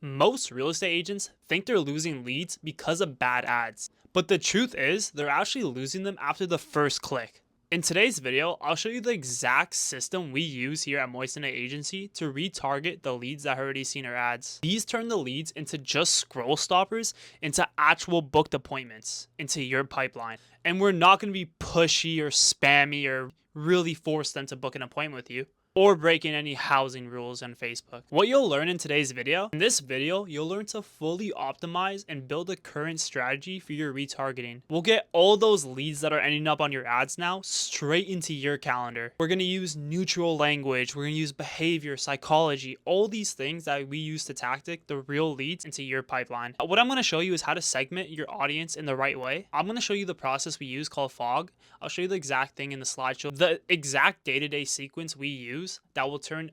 Most real estate agents think they're losing leads because of bad ads, but the truth is they're actually losing them after the first click. In today's video, I'll show you the exact system we use here at Moissanite Agency to retarget the leads that have already seen our ads. These turn the leads into just scroll stoppers, into actual booked appointments, into your pipeline. And we're not going to be pushy or spammy or really force them to book an appointment with you, or breaking any housing rules on Facebook. What you'll learn in today's video, you'll learn to fully optimize and build a current strategy for your retargeting. We'll get all those leads that are ending up on your ads now straight into your calendar. We're gonna use neutral language, we're gonna use behavior, psychology, all these things that we use to tactic the real leads into your pipeline. What I'm gonna show you is how to segment your audience in the right way. I'm gonna show you the process we use called Fogg. I'll show you the exact thing in the slideshow, the exact day-to-day sequence we use that will turn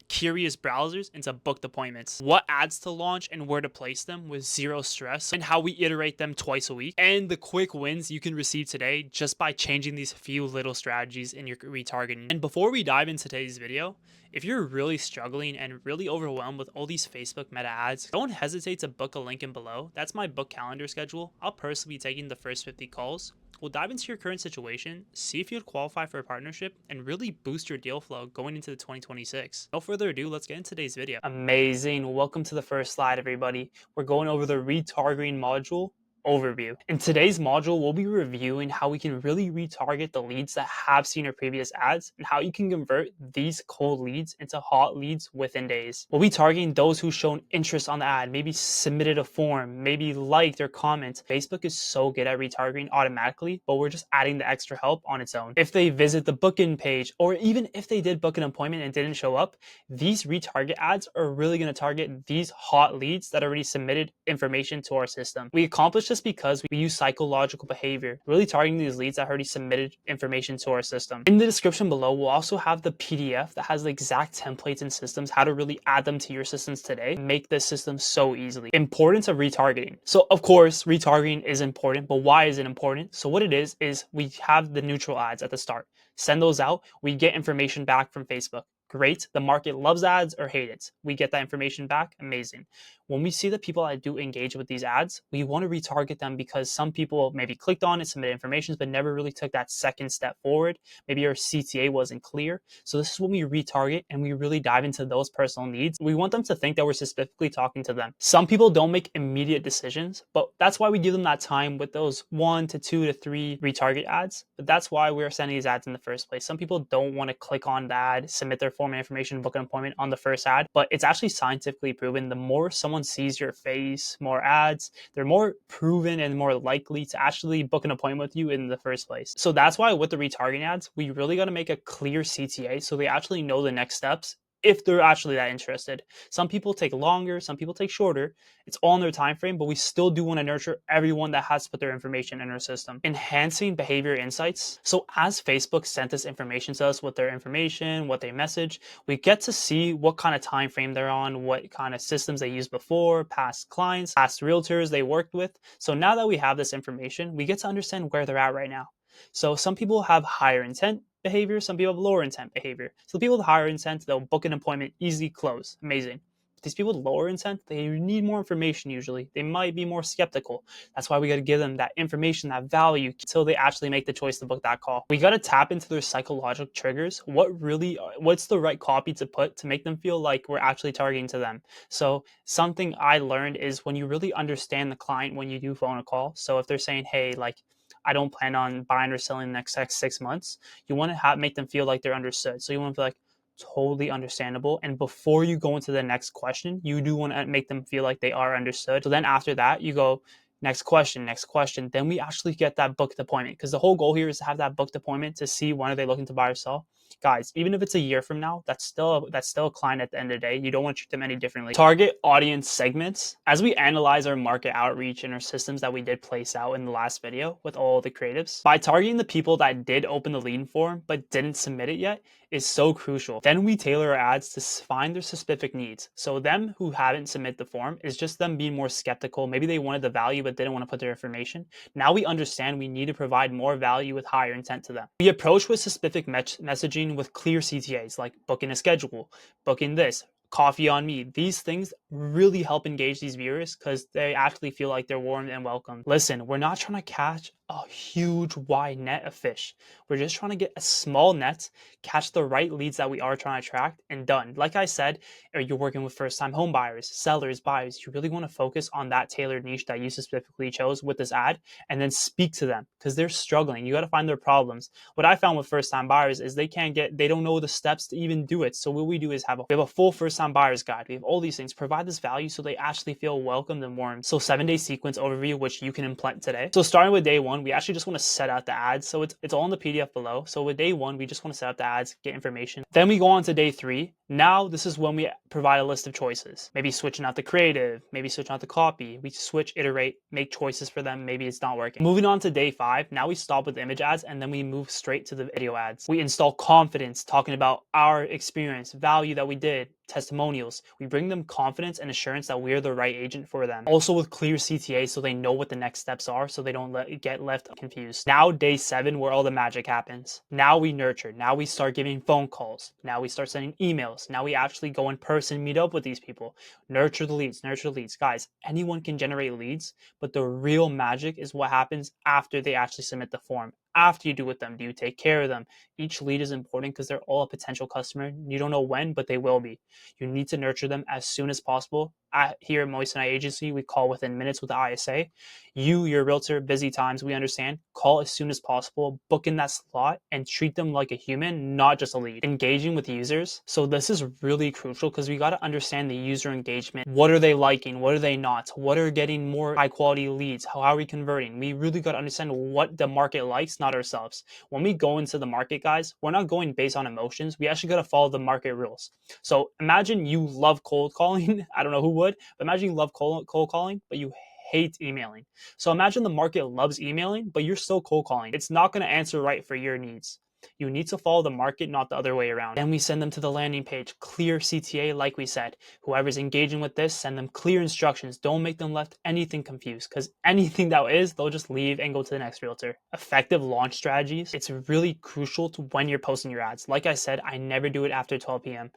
curious browsers into booked appointments, what ads to launch and where to place them with zero stress, and how we iterate them twice a week, and the quick wins you can receive today just by changing these few little strategies in your retargeting. And before we dive into today's video, if you're really struggling and really overwhelmed with all these Facebook meta ads, don't hesitate to book a link in below. That's my book calendar schedule. I'll personally be taking the first 50 calls. We'll dive into your current situation, see if you'd qualify for a partnership, and really boost your deal flow going into the 2026. No further ado, let's get into today's video. Amazing. Welcome to the first slide, everybody. We're going over the retargeting module overview. In today's module, we'll be reviewing how we can really retarget the leads that have seen our previous ads and how you can convert these cold leads into hot leads within days. We'll be targeting those who've shown interest on the ad, maybe submitted a form, maybe liked or comment. Facebook is so good at retargeting automatically, but we're just adding the extra help on its own. If they visit the book-in page, or even if they did book an appointment and didn't show up, these retarget ads are really going to target these hot leads that already submitted information to our system. We accomplish this because we use psychological behavior, really targeting these leads that already submitted information to our system. In the description below, we'll also have the PDF that has the exact templates and systems, how to really add them to your systems today, make this system so easily. Importance of retargeting. So of course, retargeting is important, but why is it important? So what it is we have the neutral ads at the start. Send those out, we get information back from Facebook. Great. The market loves ads or hate it. We get that information back. Amazing. When we see the people that do engage with these ads, we want to retarget them because some people maybe clicked on it, submitted information, but never really took that second step forward. Maybe your CTA wasn't clear. So this is when we retarget and we really dive into those personal needs. We want them to think that we're specifically talking to them. Some people don't make immediate decisions, but that's why we give them that time with those 1 to 2 to 3 retarget ads. But that's why we're sending these ads in the first place. Some people don't want to click on the ad, submit their form and information, book an appointment on the first ad, but it's actually scientifically proven the more someone sees your face, more ads, they're more proven and more likely to actually book an appointment with you in the first place. So that's why with the retargeting ads, we really got to make a clear CTA so they actually know the next steps if they're actually that interested. Some people take longer, some people take shorter. It's all in their time frame, but we still do want to nurture everyone that has put their information in our system. Enhancing behavior insights. So as Facebook sent this information to us with their information, what they message, we get to see what kind of time frame they're on, what kind of systems they used before, past clients, past realtors they worked with. So now that we have this information, we get to understand where they're at right now. So some people have higher intent behavior, some people have lower intent behavior. So the people with higher intent, they'll book an appointment, easy close, amazing. But these people with lower intent, they need more information usually. They might be more skeptical. That's why we got to give them that information, that value, until they actually make the choice to book that call. We got to tap into their psychological triggers. What's the right copy to put to make them feel like we're actually targeting to them? So something I learned is when you really understand the client when you do phone a call. So if they're saying, hey, like, I don't plan on buying or selling the next 6 months, you want to make them feel like they're understood. So you want to feel like totally understandable. And before you go into the next question, you do want to make them feel like they are understood. So then after that, you go, next question, next question. Then we actually get that booked appointment, because the whole goal here is to have that booked appointment to see when are they looking to buy or sell. Guys, even if it's a year from now, that's still a client at the end of the day. You don't want to treat them any differently. Target audience segments. As we analyze our market outreach and our systems that we did place out in the last video with all the creatives, by targeting the people that did open the lead form but didn't submit it yet is so crucial. Then we tailor our ads to find their specific needs. So them who haven't submitted the form is just them being more skeptical. Maybe they wanted the value but didn't want to put their information. Now we understand we need to provide more value with higher intent to them. We approach with specific messaging with clear CTAs, like booking a schedule, booking this, coffee on me. These things really help engage these viewers because they actually feel like they're warmed and welcome. Listen, we're not trying to catch a huge wide net of fish. We're just trying to get a small net, catch the right leads that we are trying to attract, and done. Like I said, you're working with first-time home buyers, sellers, buyers. You really want to focus on that tailored niche that you specifically chose with this ad, and then speak to them because they're struggling. You got to find their problems. What I found with first-time buyers is they don't know the steps to even do it. So what we do is we have a full first-time buyers guide. We have all these things, provide this value so they actually feel welcomed and warmed. So 7-day sequence overview, which you can implement today. So starting with day one, we actually just want to set out the ads. So it's all in the PDF below. So with day one, we just want to set up the ads, get information. Then we go on to day three. Now this is when we provide a list of choices. Maybe switching out the creative, maybe switching out the copy. We switch, iterate, make choices for them. Maybe it's not working. Moving on to day five. Now we stop with image ads and then we move straight to the video ads. We install confidence, talking about our experience, value that we did, testimonials. We bring them confidence and assurance that we're the right agent for them. Also with clear CTA so they know what the next steps are so they don't get left confused. Now day 7 where all the magic happens. Now we nurture. Now we start giving phone calls. Now we start sending emails. Now we actually go in person, meet up with these people. Nurture the leads, nurture the leads. Guys, anyone can generate leads, but the real magic is what happens after they actually submit the form. After you do with them, do you take care of them? Each lead is important because they're all a potential customer. You don't know when, but they will be. You need to nurture them as soon as possible. Here at Moist & I Agency, we call within minutes with the ISA. You, your realtor, busy times, we understand. Call as soon as possible, book in that slot, and treat them like a human, not just a lead. Engaging with users. So this is really crucial because we got to understand the user engagement. What are they liking? What are they not? What are getting more high quality leads? How are we converting? We really got to understand what the market likes, not ourselves. When we go into the market, guys, we're not going based on emotions. We actually got to follow the market rules. So imagine you love cold calling. I don't know who would, but imagine you love cold calling, but you hate emailing. So imagine the market loves emailing, but you're still cold calling. It's not going to answer right for your needs. You need to follow the market, not the other way around. Then we send them to the landing page, clear CTA, like we said. Whoever's engaging with this, send them clear instructions. Don't make them left anything confused because anything that is, they'll just leave and go to the next realtor. Effective launch strategies. It's really crucial to when you're posting your ads. Like I said, I never do it after 12 p.m.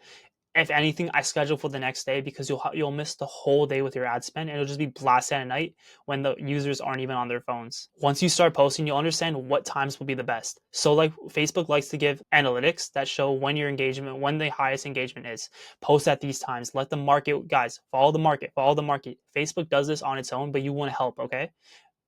If anything, I schedule for the next day because you'll miss the whole day with your ad spend and it'll just be blasted at night when the users aren't even on their phones. Once you start posting, you'll understand what times will be the best. So like Facebook likes to give analytics that show when the highest engagement is. Post at these times. Let the market, guys, follow the market. Facebook does this on its own, but you want to help, okay?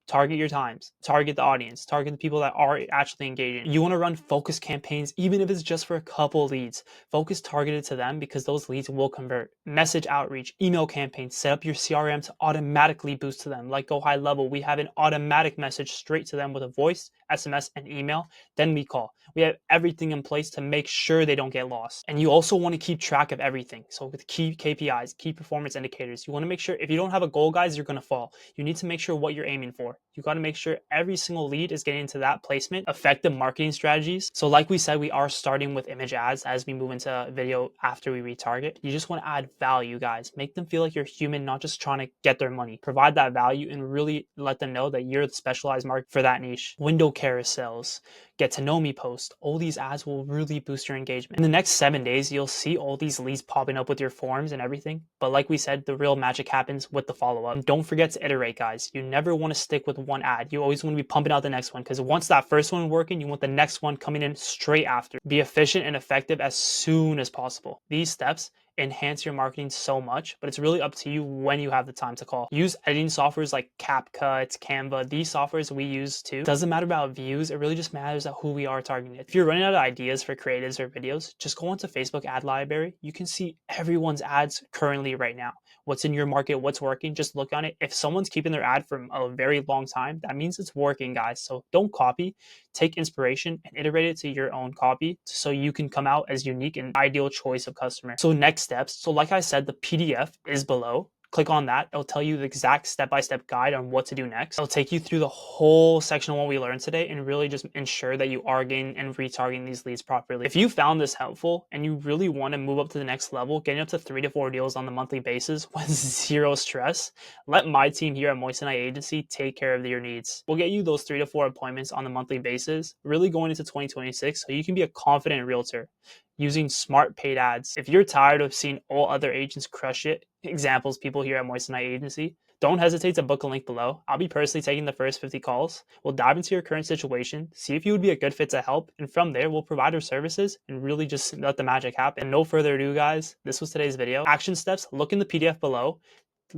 Target your times, target the audience, target the people that are actually engaging. You want to run focus campaigns, even if it's just for a couple leads. Focus targeted to them because those leads will convert. Message outreach, email campaigns, set up your CRM to automatically boost to them. Like Go High Level, we have an automatic message straight to them with a voice, SMS, and email. Then we call. We have everything in place to make sure they don't get lost. And you also want to keep track of everything. So with key KPIs, key performance indicators, you want to make sure if you don't have a goal, guys, you're going to fall. You need to make sure what you're aiming for. You got to make sure every single lead is getting into that placement. Effective marketing strategies. So like we said, we are starting with image ads as we move into video after we retarget. You just want to add value, guys. Make them feel like you're human, not just trying to get their money. Provide that value and really let them know that you're the specialized market for that niche. Window carousels, get to know me post. All these ads will really boost your engagement. In the next 7 days, you'll see all these leads popping up with your forms and everything. But like we said, the real magic happens with the follow-up. And don't forget to iterate, guys. You never want to stick with one ad. You always want to be pumping out the next one because once that first one working, you want the next one coming in straight after. Be efficient and effective as soon as possible. These steps enhance your marketing so much, but it's really up to you when you have the time to call. Use editing softwares like CapCut, Canva. These softwares we use too. Doesn't matter about views, it really just matters about who we are targeting. If you're running out of ideas for creatives or videos, just go onto Facebook ad library. You can see everyone's ads currently right now. What's in your market, what's working, just look on it. If someone's keeping their ad for a very long time, that means it's working, guys. So don't copy, take inspiration and iterate it to your own copy so you can come out as unique and ideal choice of customer. So next steps. So like I said, the PDF is below. Click on that. It'll tell you the exact step-by-step guide on what to do next. It'll take you through the whole section of what we learned today and really just ensure that you are getting and retargeting these leads properly. If you found this helpful and you really want to move up to the next level, getting up to 3 to 4 deals on the monthly basis with zero stress, let my team here at Moist & I Agency take care of your needs. We'll get you those 3 to 4 appointments on the monthly basis, really going into 2026 so you can be a confident realtor. using smart paid ads. If you're tired of seeing all other agents crush it, examples people here at Moissanite Agency, don't hesitate to book a link below. I'll be personally taking the first 50 calls. We'll dive into your current situation, see if you would be a good fit to help, and from there, we'll provide our services and really just let the magic happen. And no further ado, guys, this was today's video. Action steps, look in the PDF below,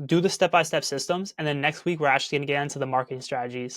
do the step-by-step systems, and then next week, we're actually gonna get into the marketing strategies.